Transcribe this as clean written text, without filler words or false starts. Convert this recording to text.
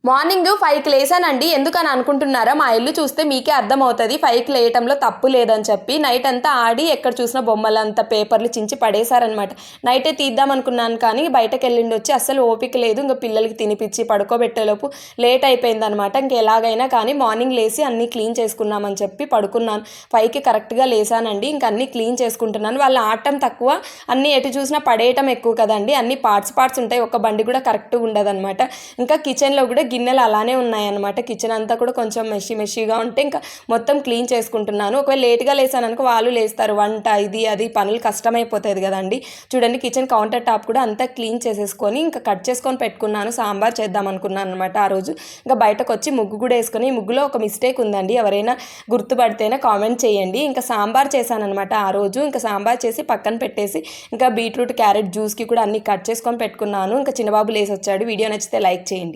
Morning 5కి లేసానండి. ఎందుకని అనుకుంటున్నారా? మా ఇల్లు చూస్తే మీకే అర్థమవుతది 5కి లేయటంలో తప్పు లేదని చెప్పి. నైట్ అంతా ఆడి ఎక్కడ చూసినా బొమ్మలంతా పేపర్లు చించి పడేశారనమాట. నైటే తీద్దామనుకున్నాను కానీ బయటకెళ్ళిండొచ్చి అస్సలు ఓపిక లేదు. ఇంక పిల్లలకి తినిపిచ్చి పడుకోబెట్టేలోపు లేట్ అయిపోయిందనమాట. ఇంక ఎలాగైనా కానీ మార్నింగ్ లేసి అన్నీ క్లీన్ చేసుకున్నామని చెప్పి పడుకున్నాను. 5కి కరెక్ట్‌గా లేసానండి. ఇంక అన్నీ క్లీన్ చేసుకుంటున్నాను. వాళ్ళు ఆడటం తక్కువ, అన్నీ ఎటు చూసినా పడేయటం ఎక్కువ కదండీ! అన్నీ పార్ట్స్ ఉంటాయి. ఒక బండి కూడా కరెక్ట్‌గా ఉండదనమాట. ఇంకా కిచెన్‌లో కూడా గిన్నెలు అలానే ఉన్నాయన్నమాట. కిచెన్ అంతా కూడా కొంచెం మెషీగా ఉంటే ఇంకా మొత్తం క్లీన్ చేసుకుంటున్నాను. ఒకవేళ లేట్‌గా లేసాననుకో వాళ్ళు లేస్తారు. వంట ఇది అది పనులు కష్టమైపోతది కదండీ! చూడండి కిచెన్ కౌంటర్ టాప్ కూడా అంతా క్లీన్ చేసేసుకొని ఇంకా కట్ చేసుకొని పెట్టుకున్నాను. సాంబార్ చేద్దాం అనుకున్నాను అనమాట ఆ రోజు. ఇంకా బయటకొచ్చి ముగ్గు కూడా వేసుకొని ముగ్గులో ఒక మిస్టేక్ ఉందండి. ఎవరైనా గుర్తుపడితేనే కామెంట్ చేయండి. ఇంకా సాంబార్ చేశాననమాట ఆ రోజు. ఇంకా సాంబార్ చేసి పక్కన పెట్టేసి ఇంకా బీట్రూట్, క్యారెట్ జ్యూస్‌కి కూడా అన్నీ కట్ చేసుకొని పెట్టుకున్నాను. ఇంకా చిన్నబాబు లేసొచ్చాడు. వీడియో నచ్చితే లైక్ చేయండి.